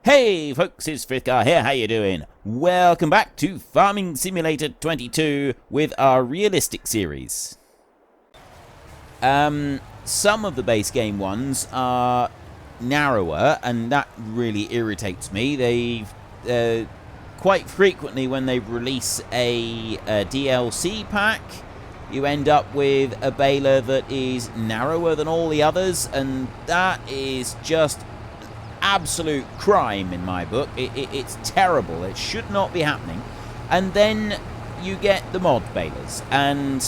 Hey folks, it's Frithgar here, how you doing? Welcome back to Farming Simulator 22 with our realistic series. Some of the base game ones are narrower, and that really irritates me. They've, quite frequently when they release a DLC pack, you end up with a baler that is narrower than all the others, and that is just absolute crime in my book. It's terrible. It should not be happening. And then you get the mod balers, and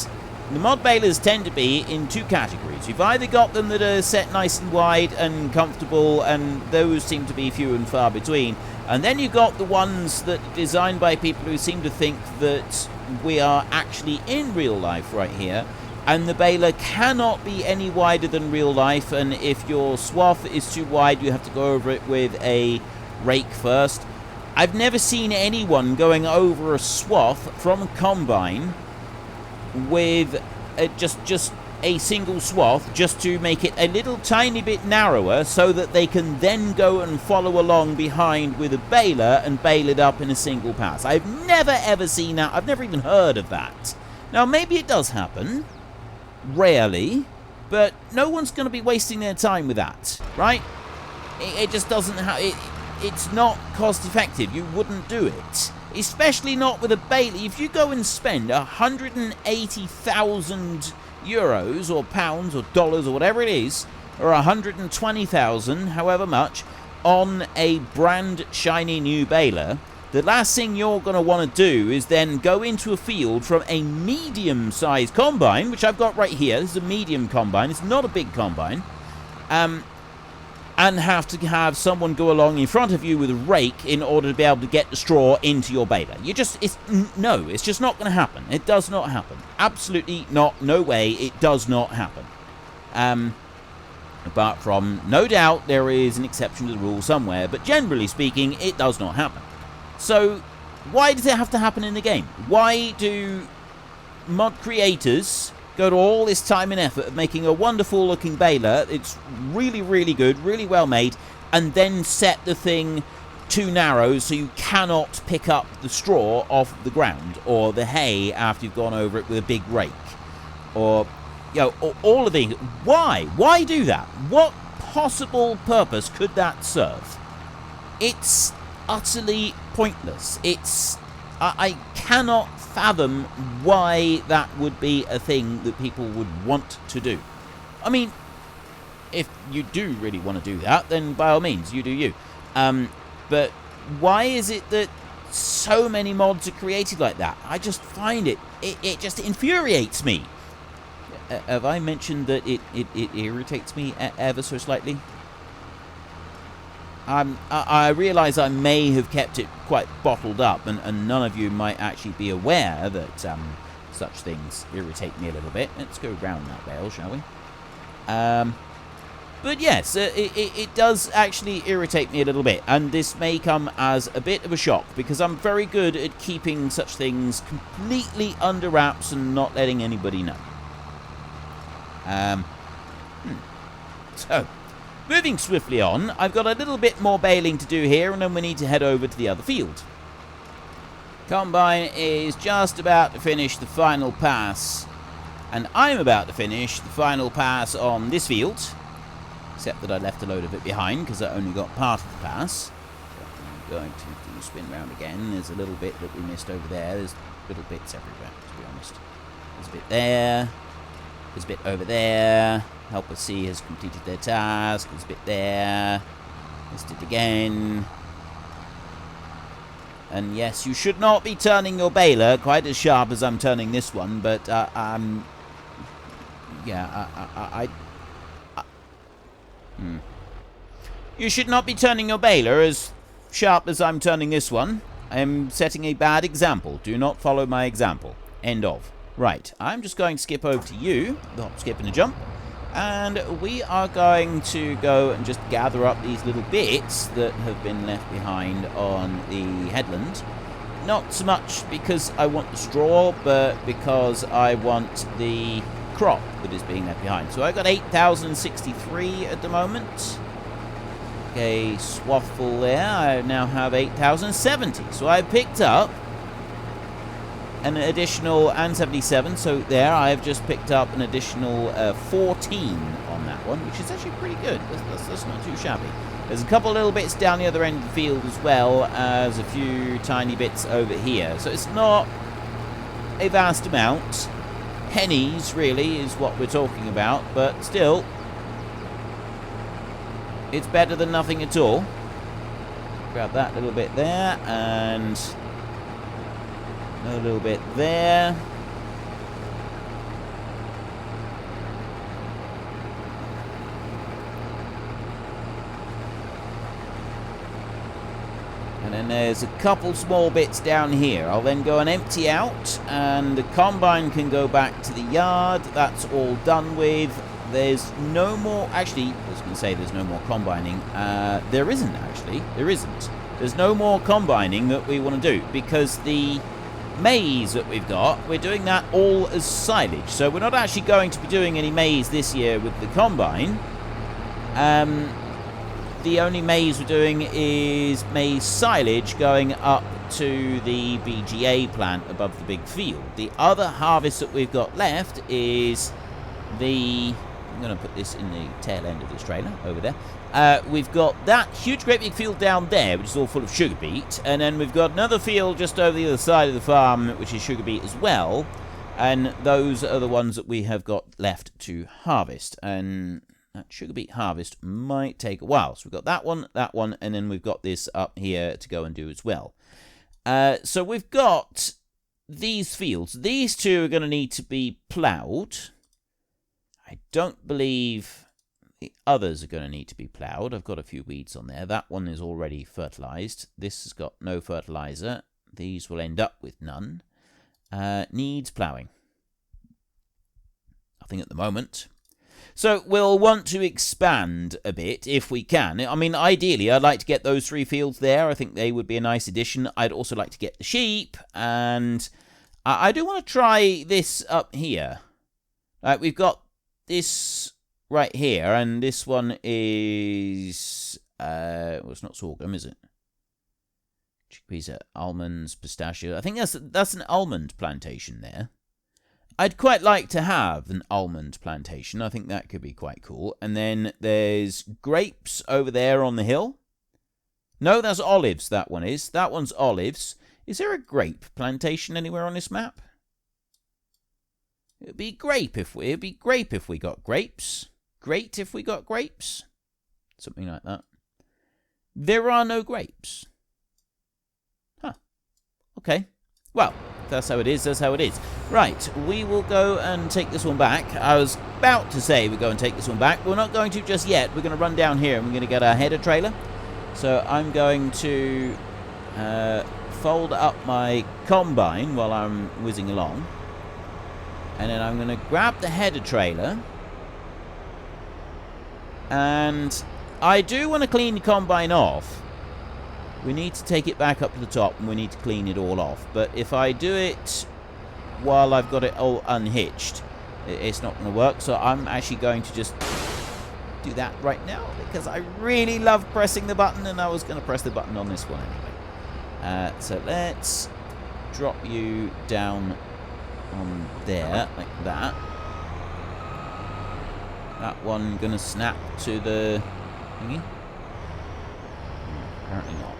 the mod balers tend to be in two categories. You've either got them that are set nice and wide and comfortable, and those seem to be few and far between, and then you've got the ones that are designed by people who seem to think that we are actually in real life right here, and the baler cannot be any wider than real life, and if your swath is too wide, you have to go over it with a rake first. I've never seen anyone going over a swath from a combine with just a single swath, just to make it a little tiny bit narrower so that they can then go and follow along behind with a baler and bale it up in a single pass. I've never ever seen that. I've never even heard of that. Now maybe it does happen, rarely, but no one's going to be wasting their time with that, right? It just doesn't it's not cost effective. You wouldn't do it, especially not with a baler. If you go and spend 180,000 euros or pounds or dollars or whatever it is, or 120,000, however much, on a brand shiny new baler, the last thing you're going to want to do is then go into a field from a medium-sized combine, which I've got right here. This is a medium combine. It's not a big combine. And have to have someone go along in front of you with a rake in order to be able to get the straw into your baler. It's just not going to happen. It does not happen. Absolutely not. No way. It does not happen. Apart from, no doubt, there is an exception to the rule somewhere, but generally speaking, it does not happen. So, why does it have to happen in the game? Why do mod creators go to all this time and effort of making a wonderful looking baler? It's really, really good, really well made, and then set the thing too narrow so you cannot pick up the straw off the ground, or the hay after you've gone over it with a big rake, or, you know, all of these. Why? Why do that? What possible purpose could that serve? It's utterly pointless. I cannot fathom why that would be a thing that people would want to do. I mean, if you do really want to do that, then by all means, you do you. But why is it that so many mods are created like that? I just find it just infuriates me. Have I mentioned that it irritates me ever so slightly? I realise I may have kept it quite bottled up, and none of you might actually be aware that such things irritate me a little bit. Let's go round that bale, shall we? But yes, it does actually irritate me a little bit, and this may come as a bit of a shock, because I'm very good at keeping such things completely under wraps and not letting anybody know. So, moving swiftly on, I've got a little bit more baling to do here, and then we need to head over to the other field. Combine is just about to finish the final pass, and I'm about to finish the final pass on this field, except that I left a load of it behind because I only got part of the pass. But I'm going to spin round again. There's a little bit that we missed over there. There's little bits everywhere, to be honest. There's a bit there. There's a bit over there. Helper C has completed their task. There's a bit there. Missed it again. And yes, you should not be turning your baler quite as sharp as I'm turning this one, but you should not be turning your baler as sharp as I'm turning this one. I am setting a bad example. Do not follow my example. End of. Right, I'm just going to skip over to you, the hop, skip, and a jump, and we are going to go and just gather up these little bits that have been left behind on the headland. Not so much because I want the straw, but because I want the crop that is being left behind. So I've got 8,063 at the moment. a swathful there. I now have 8,070. So I picked up an additional, and 77, so there I have just picked up an additional 14 on that one, which is actually pretty good. That's not too shabby. There's a couple little bits down the other end of the field as well as a few tiny bits over here. So it's not a vast amount. Pennies, really, is what we're talking about, but still, it's better than nothing at all. Grab that little bit there, and another little bit there. And then there's a couple small bits down here. I'll then go and empty out, and the combine can go back to the yard. That's all done with. There's no more... Actually, I was going to say there's no more combining. There isn't, actually. There isn't. There's no more combining that we want to do, because the maize that we've got, we're doing that all as silage. So we're not actually going to be doing any maize this year with the combine. The only maize we're doing is maize silage going up to the BGA plant above the big field. The other harvest that we've got left is the... I'm going to put this in the tail end of this trailer over there. We've got that huge great big field down there, which is all full of sugar beet, and then we've got another field just over the other side of the farm, which is sugar beet as well, and those are the ones that we have got left to harvest. And that sugar beet harvest might take a while. So we've got that one, and then we've got this up here to go and do as well. So we've got these fields. These two are going to need to be ploughed. I don't believe the others are going to need to be ploughed. I've got a few weeds on there. That one is already fertilised. This has got no fertiliser. These will end up with none. Needs ploughing. Nothing at the moment. So we'll want to expand a bit if we can. I mean, ideally, I'd like to get those 3 fields there. I think they would be a nice addition. I'd also like to get the sheep, and I do want to try this up here. We've got this right here, and this one is... well, it's not sorghum, is it? Chickpeas, almonds, pistachios. I think that's an almond plantation there. I'd quite like to have an almond plantation. I think that could be quite cool. And then there's grapes over there on the hill. No, that's olives, that one is. That one's olives. Is there a grape plantation anywhere on this map? It'd be grape if we got grapes. Great if we got grapes. Something like that. There are no grapes. Huh. Okay. Well, that's how it is, that's how it is. Right, we will go and take this one back. I was about to say we'll go and take this one back, but we're not going to just yet. We're going to run down here and we're going to get our header trailer. So I'm going to fold up my combine while I'm whizzing along. And then I'm going to grab the header trailer. And I do want to clean the combine off. We need to take it back up to the top and we need to clean it all off. But if I do it while I've got it all unhitched, it's not going to work. So I'm actually going to just do that right now because I really love pressing the button, and I was going to press the button on this one anyway. So let's drop you down on there like that. That one going to snap to the thingy? Apparently not.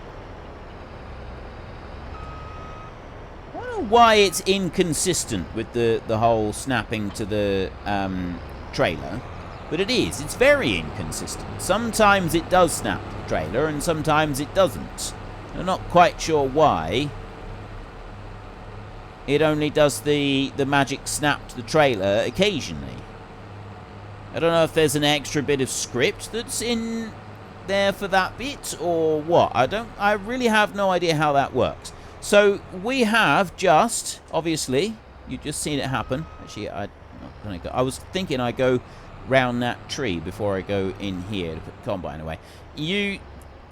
I don't know why it's inconsistent with the whole snapping to the trailer, but it is. It's very inconsistent. Sometimes it does snap to the trailer, and sometimes it doesn't. I'm not quite sure why. It only does the magic snap to the trailer occasionally. I don't know if there's an extra bit of script that's in there for that bit or what. I really have no idea how that works. So we have just, obviously, you've just seen it happen. Actually, I'm not gonna go. I was thinking I'd go round that tree before I go in here to put the combine away. You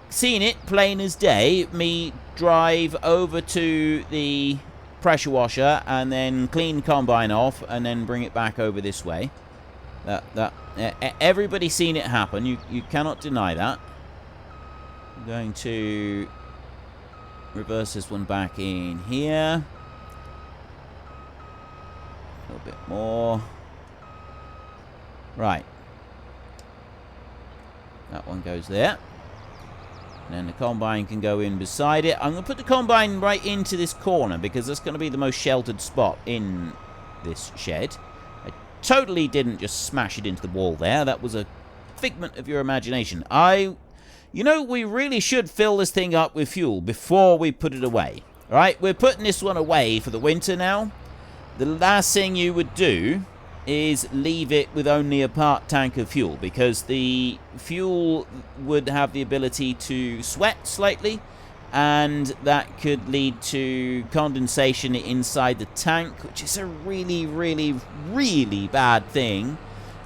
seen it plain as day. Me drive over to the pressure washer and then clean combine off and then bring it back over this way. Everybody's seen it happen. You cannot deny that. I'm going to reverse this one back in here. A little bit more. Right. That one goes there. And then the combine can go in beside it. I'm going to put the combine right into this corner because that's going to be the most sheltered spot in this shed. I totally didn't just smash it into the wall there. That was a figment of your imagination. You know, we really should fill this thing up with fuel before we put it away. Alright, we're putting this one away for the winter now. The last thing you would do is leave it with only a part tank of fuel, because the fuel would have the ability to sweat slightly, and that could lead to condensation inside the tank, which is a really, really, really bad thing,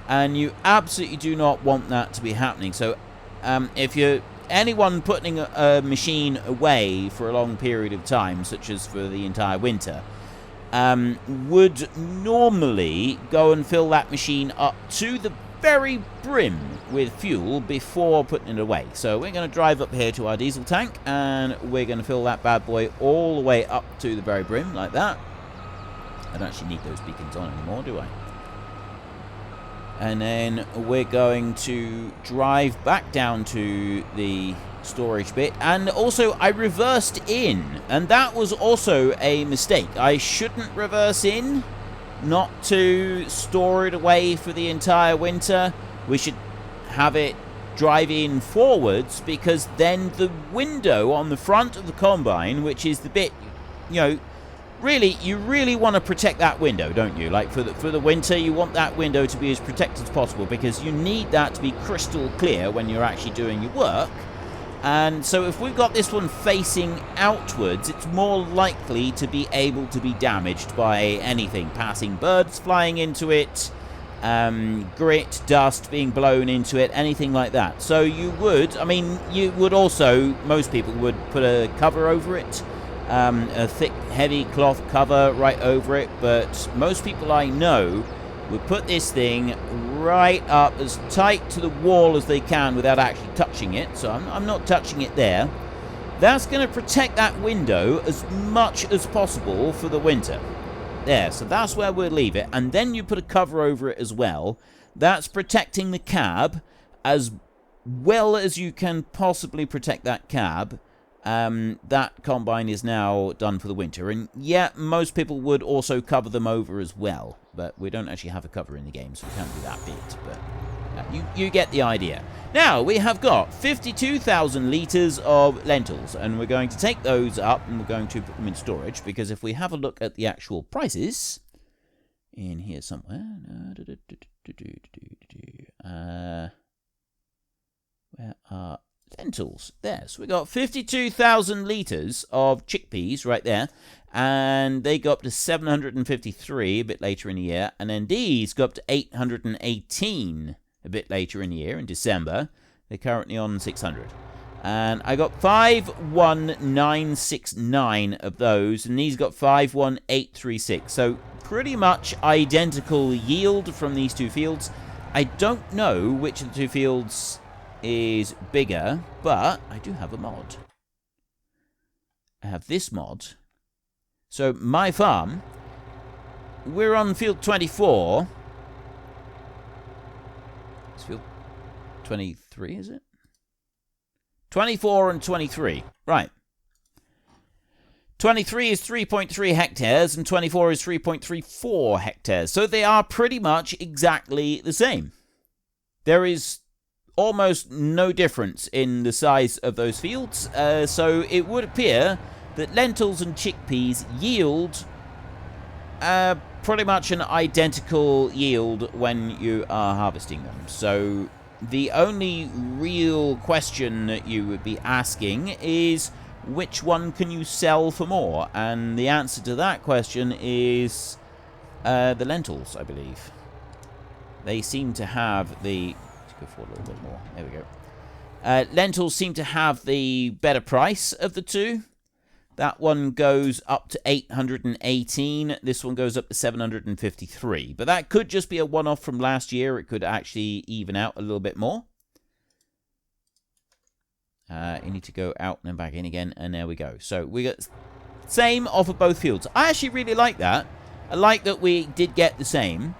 and you absolutely do not want that to be happening. So if you're anyone putting a machine away for a long period of time, such as for the entire winter, would normally go and fill that machine up to the very brim with fuel before putting it away. So we're going to drive up here to our diesel tank, and we're going to fill that bad boy all the way up to the very brim, like that. I don't actually need those beacons on anymore, do I? And then we're going to drive back down to the storage bit, and also I reversed in, and that was also a mistake. I shouldn't reverse in, not to store it away for the entire winter. We should have it drive in forwards, because then the window on the front of the combine, which is the bit, you know, you really want to protect that window, don't you? Like for the winter, you want that window to be as protected as possible, because you need that to be crystal clear when you're actually doing your work. And so if we've got this one facing outwards, it's more likely to be able to be damaged by anything. Passing birds flying into it, grit, dust being blown into it, anything like that. So you would, I mean, you would also, most people would put a cover over it, a thick, heavy cloth cover right over it. But most people I know would put this thing right up as tight to the wall as they can without actually touching it. So I'm not touching it there. That's going to protect that window as much as possible for the winter. There, so that's where we'll leave it. And then you put a cover over it as well. That's protecting the cab as well as you can possibly protect that cab. That combine is now done for the winter. And yeah, most people would also cover them over as well. But we don't actually have a cover in the game, so we can't do that bit. But you get the idea. Now, we have got 52,000 litres of lentils. And we're going to take those up and we're going to put them in storage. Because if we have a look at the actual prices, in here somewhere. Where are lentils? There. So we got 52,000 litres of chickpeas right there. And they go up to 753 a bit later in the year. And then these go up to 818 a bit later in the year, in December. They're currently on 600. And I got 51969 of those. And these got 51836. So pretty much identical yield from these two fields. I don't know which of the two fields is bigger, but I do have a mod. I have this mod. So my farm, we're on field 24. It's field 23, is it? 24 and 23. Right. 23 is 3.3 hectares and 24 is 3.34 hectares. So they are pretty much exactly the same. There is almost no difference in the size of those fields. So it would appear that lentils and chickpeas yield pretty much an identical yield when you are harvesting them. So the only real question that you would be asking is, which one can you sell for more? And the answer to that question is the lentils, I believe. They seem to have the... Let's go forward a little bit more. There we go. Lentils seem to have the better price of the two. That one goes up to 818. This one goes up to 753. But that could just be a one-off from last year. It could actually even out a little bit more. You need to go out and then back in again, and there we go. So we got same off of both fields. I actually really like that. I like that we did get the same,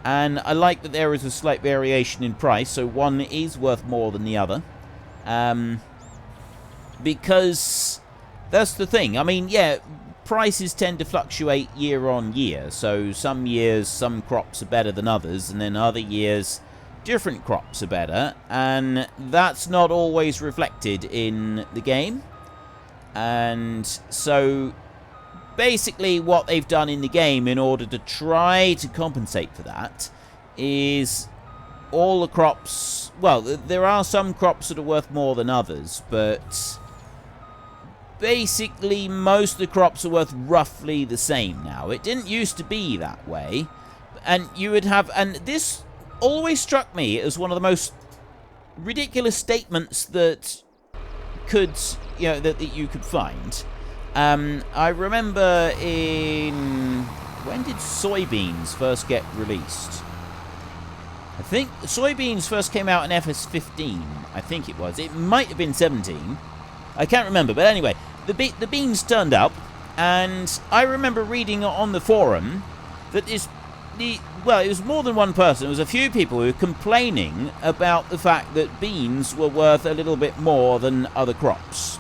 and I like that there is a slight variation in price, so one is worth more than the other. Because that's the thing. I mean, yeah, prices tend to fluctuate year on year, so some years some crops are better than others, and then other years different crops are better, and that's not always reflected in the game. And so basically what they've done in the game in order to try to compensate for that is all the crops, well, there are some crops that are worth more than others, but basically most of the crops are worth roughly the same now. It didn't used to be that way, and you would have, and this always struck me as one of the most ridiculous statements that could, you know, that you could find. I remember when did soybeans first get released? I think soybeans first came out in FS15. I think it was. It might have been 17. I can't remember, but anyway, the beans turned up, and I remember reading on the forum that well, it was more than one person. It was a few people who were complaining about the fact that beans were worth a little bit more than other crops.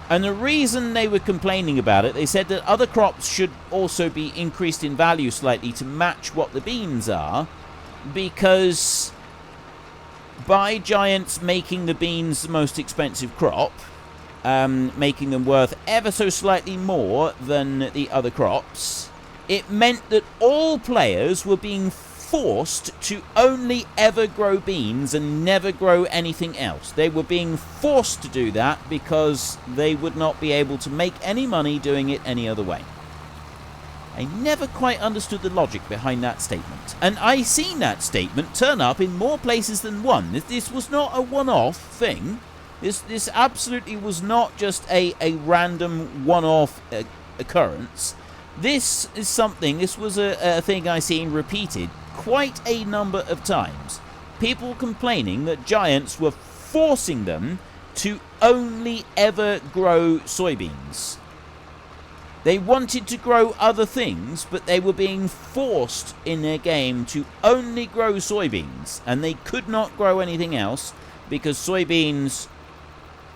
And the reason they were complaining about it, they said that other crops should also be increased in value slightly to match what the beans are, because by giants making the beans the most expensive crop, making them worth ever so slightly more than the other crops, it meant that all players were being forced to only ever grow beans and never grow anything else. They were being forced to do that because they would not be able to make any money doing it any other way. I never quite understood the logic behind that statement. And I seen that statement turn up in more places than one. This was not a one-off thing. This absolutely was not just a random one-off occurrence. This is something, this was a thing I seen repeated quite a number of times. People complaining that giants were forcing them to only ever grow soybeans. They wanted to grow other things, but they were being forced in their game to only grow soybeans, and they could not grow anything else because soybeans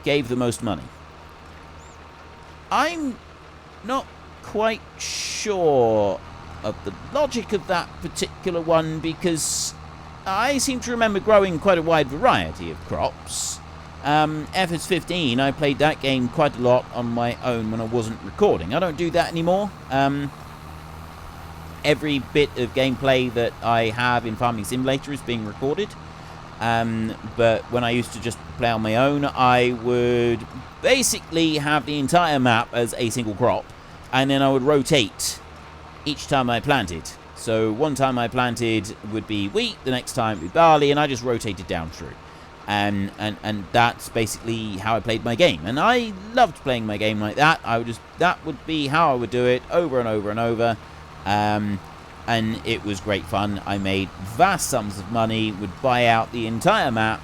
gave the most money. I'm not quite sure of the logic of that particular one, because I seem to remember growing quite a wide variety of crops. FS15, I played that game quite a lot on my own when I wasn't recording. I don't do that anymore. Every bit of gameplay that I have in Farming Simulator is being recorded. But when I used to just play on my own, I would basically have the entire map as a single crop, and then I would rotate each time I planted. So one time I planted would be wheat, the next time it would be barley, and I just rotated down through. And that's basically how I played my game. And I loved playing my game like that. That would be how I would do it over and over and over. And it was great fun. I made vast sums of money, would buy out the entire map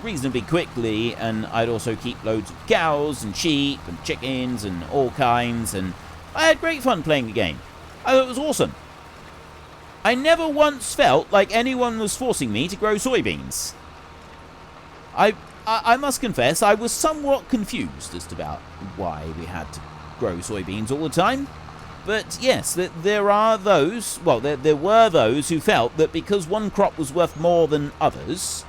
reasonably quickly, and I'd also keep loads of cows and sheep and chickens and all kinds, and I had great fun playing the game. I thought it was awesome. I never once felt like anyone was forcing me to grow soybeans. I must confess, I was somewhat confused as to about why we had to grow soybeans all the time. But yes, there are those, well, there were those who felt that because one crop was worth more than others,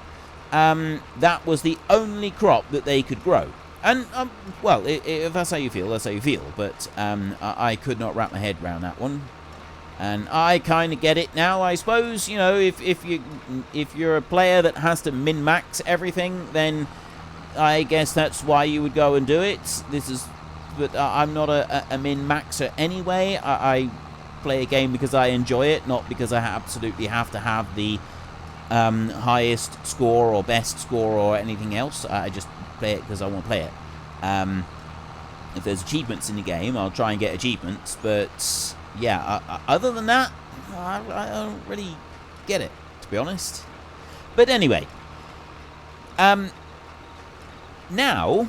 that was the only crop that they could grow. And, well, if that's how you feel, that's how you feel. But I could not wrap my head around that one. And I kind of get it now, I suppose. You know, if you're a player that has to min-max everything, then I guess that's why you would go and do it. But I'm not a min-maxer anyway. I play a game because I enjoy it, not because I absolutely have to have the highest score or best score or anything else. I just play it because I want to play it. If there's achievements in the game, I'll try and get achievements, but yeah, other than that, I don't really get it, to be honest. But anyway, now,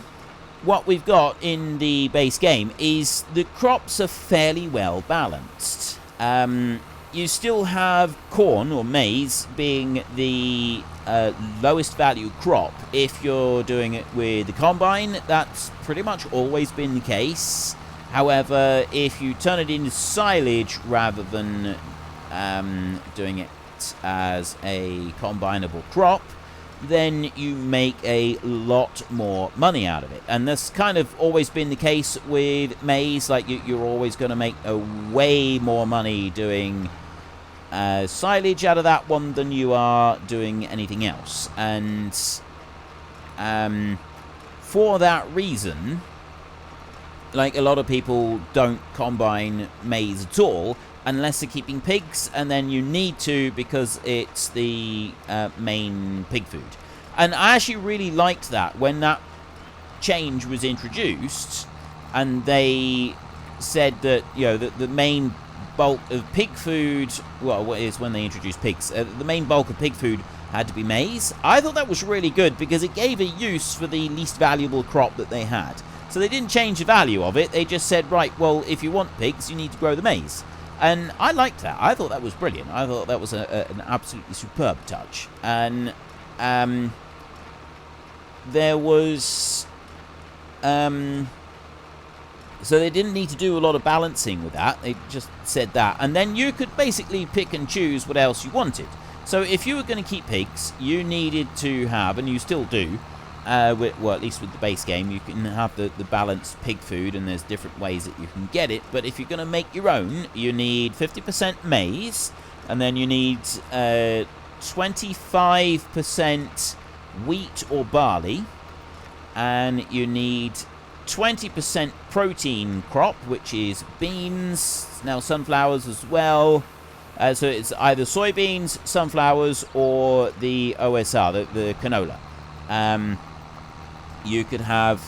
what we've got in the base game is the crops are fairly well balanced. You still have corn or maize being the lowest value crop. If you're doing it with the combine, that's pretty much always been the case. However, if you turn it into silage rather than doing it as a combinable crop, then you make a lot more money out of it. And that's kind of always been the case with maize. Like, you're always going to make a way more money doing silage out of that one than you are doing anything else. And for that reason, like, a lot of people don't combine maize at all unless they're keeping pigs, and then you need to because it's the main pig food. And I actually really liked that when that change was introduced, and they said that, you know, the main bulk of pig food, well, what is when they introduced pigs, the main bulk of pig food had to be maize. I thought that was really good because it gave a use for the least valuable crop that they had. So they didn't change the value of it. They just said, right, well, if you want pigs, you need to grow the maize. And I liked that. I thought that was brilliant. I thought that was an absolutely superb touch. And there was... so they didn't need to do a lot of balancing with that. They just said that. And then you could basically pick and choose what else you wanted. So if you were going to keep pigs, you needed to have, and you still do, well, at least with the base game, you can have the balanced pig food, and there's different ways that you can get it. But if you're going to make your own, you need 50% maize, and then you need 25% wheat or barley, and you need 20% protein crop, which is beans, now sunflowers as well. So it's either soybeans, sunflowers, or the OSR, the canola. You could have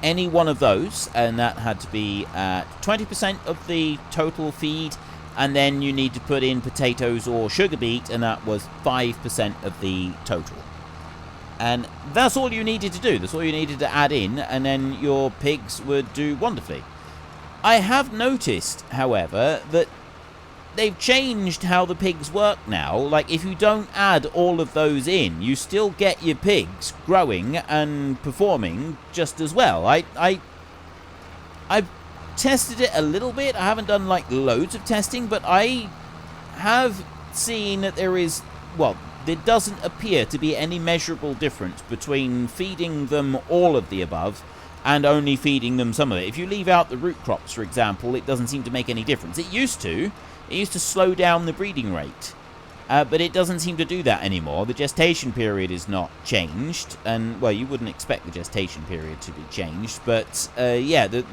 any one of those, and that had to be 20% of the total feed, and then you need to put in potatoes or sugar beet, and that was 5% of the total. And that's all you needed to do. That's all you needed to add in, and then your pigs would do wonderfully. I have noticed, however, that they've changed how the pigs work now. Like, if you don't add all of those in, you still get your pigs growing and performing just as well. I've tested it a little bit. I haven't done, like, loads of testing, but I have seen that there is, well, there doesn't appear to be any measurable difference between feeding them all of the above and only feeding them some of it. If you leave out the root crops, for example, it doesn't seem to make any difference. It used to slow down the breeding rate, but it doesn't seem to do that anymore. The gestation period is not changed, and, well, you wouldn't expect the gestation period to be changed, but, yeah, the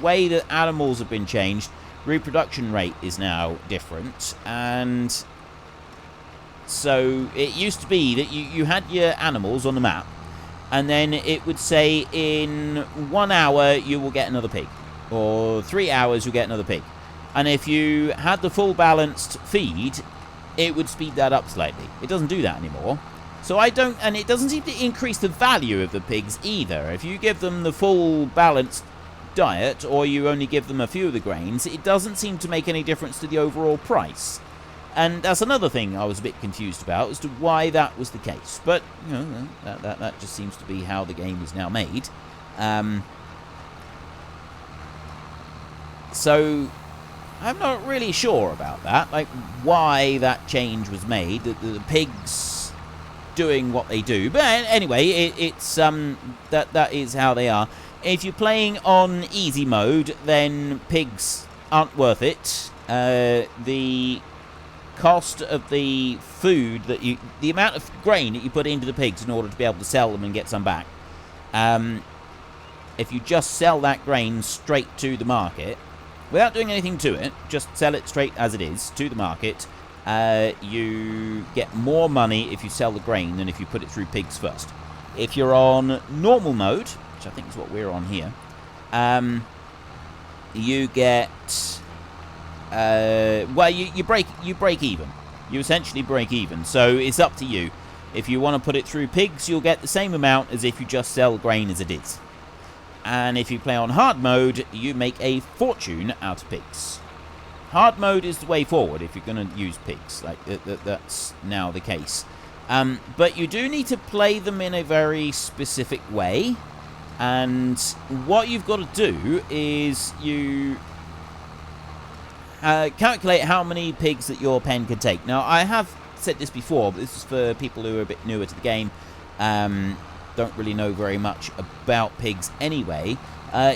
way that animals have been changed, reproduction rate is now different, and so it used to be that you had your animals on the map, and then it would say in 1 hour you will get another pig, or 3 hours you'll get another pig. And if you had the full balanced feed, it would speed that up slightly. It doesn't do that anymore. So and it doesn't seem to increase the value of the pigs either. If you give them the full balanced diet, or you only give them a few of the grains, it doesn't seem to make any difference to the overall price. And that's another thing I was a bit confused about as to why that was the case. But, you know, that just seems to be how the game is now made. So I'm not really sure about that, like why that change was made, the pigs doing what they do. But anyway, it's that is how they are. If you're playing on easy mode, then pigs aren't worth it. The cost of the food the amount of grain that you put into the pigs in order to be able to sell them and get some back, if you just sell that grain straight to the market without doing anything to it, just sell it straight as it is to the market, you get more money if you sell the grain than if you put it through pigs first. If you're on normal mode, which I think is what we're on here, you get well, you break even. You essentially break even, so it's up to you. If you want to put it through pigs, you'll get the same amount as if you just sell grain as it is. And if you play on hard mode, you make a fortune out of pigs. Hard mode is the way forward if you're going to use pigs. Like that's now the case. But you do need to play them in a very specific way. And what you've got to do is you calculate how many pigs that your pen can take. Now, I have said this before, but this is for people who are a bit newer to the game, don't really know very much about pigs anyway.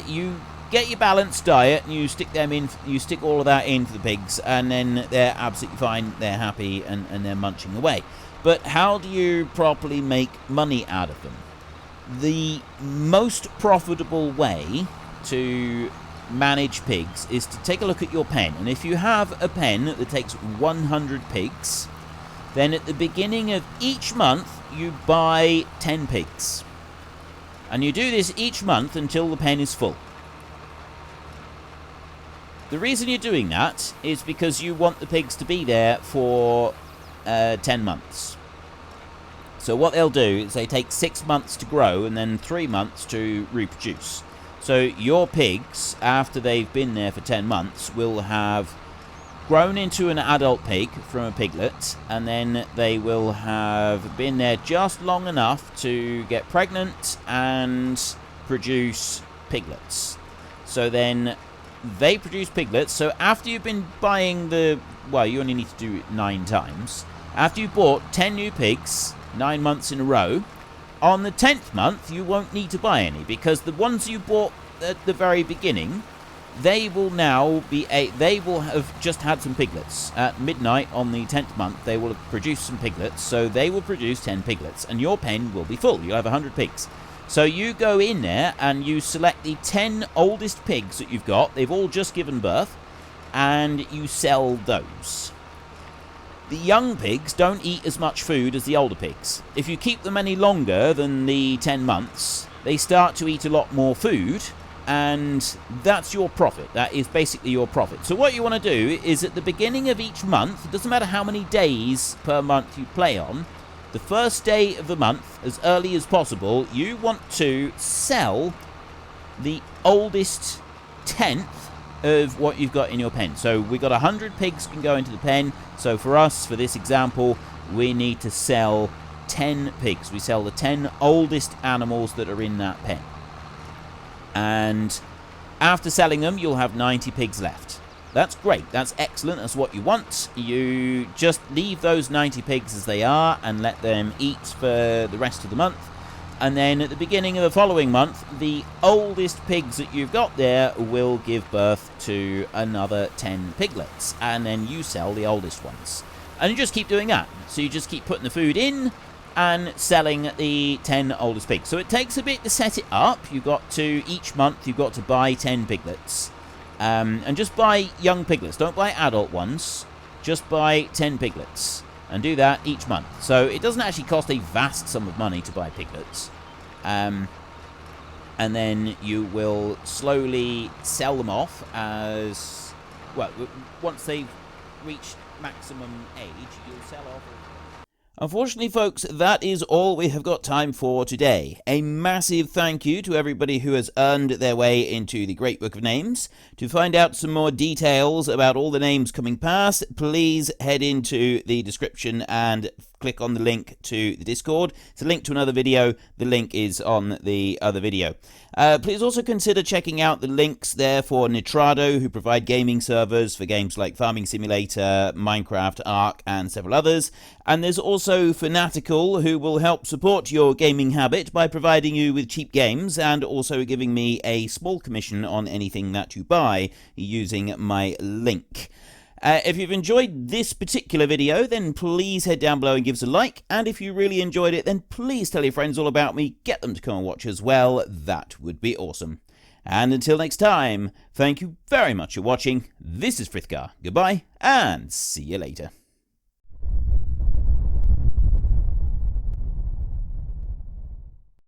You get your balanced diet and you stick all of that in for the pigs, and then they're absolutely fine, they're happy, and they're munching away. But how do you properly make money out of them? The most profitable way to manage pigs is to take a look at your pen, and if you have a pen that takes 100 pigs, then at the beginning of each month you buy 10 pigs, and you do this each month until the pen is full. The reason you're doing that is because you want the pigs to be there for 10 months. So what they'll do is they take 6 months to grow and then 3 months to reproduce. So your pigs, after they've been there for 10 months, will have grown into an adult pig from a piglet, and then they will have been there just long enough to get pregnant and produce piglets. So then they produce piglets. So after you've been buying well, you only need to do it 9 times. After you bought 10 new pigs 9 months in a row, on the 10th month you won't need to buy any, because the ones you bought at the very beginning, they will have just had some piglets. At midnight on the 10th month, they will have produced some piglets, so they will produce 10 piglets, and your pen will be full. You'll have 100 pigs. So you go in there and you select the 10 oldest pigs that you've got. They've all just given birth, and you sell those. The young pigs don't eat as much food as the older pigs. If you keep them any longer than the 10 months, they start to eat a lot more food, and that's your profit. That is basically your profit. So what you want to do is at the beginning of each month, it doesn't matter how many days per month you play on, the first day of the month, as early as possible, you want to sell the oldest 10th of what you've got in your pen. So we got 100 pigs can go into the pen. So for us, for this example, we need to sell 10 pigs. We sell the 10 oldest animals that are in that pen. And after selling them, you'll have 90 pigs left. That's great. That's excellent. That's what you want. You just leave those 90 pigs as they are and let them eat for the rest of the month. And then at the beginning of the following month, the oldest pigs that you've got there will give birth to another 10 piglets. And then you sell the oldest ones. And you just keep doing that. So you just keep putting the food in and selling the 10 oldest pigs. So it takes a bit to set it up. You've got to, each month, you've got to buy 10 piglets. And just buy young piglets. Don't buy adult ones. Just buy 10 piglets. And do that each month. So it doesn't actually cost a vast sum of money to buy piglets. And then you will slowly sell them off as... Well, once they've reached maximum age, you'll sell off... Unfortunately, folks, that is all we have got time for today. A massive thank you to everybody who has earned their way into the Great Book of Names. To find out some more details about all the names coming past, please head into the description and click on the link to the Discord. It's a link to another video. The link is on the other video. Please also consider checking out the links there for Nitrado, who provide gaming servers for games like Farming Simulator, Minecraft, Ark, and several others. And there's also Fanatical, who will help support your gaming habit by providing you with cheap games and also giving me a small commission on anything that you buy using my link. If you've enjoyed this particular video, then please head down below and give us a like. And if you really enjoyed it, then please tell your friends all about me. Get them to come and watch as well. That would be awesome. And until next time, thank you very much for watching. This is Frithgar. Goodbye, and see you later.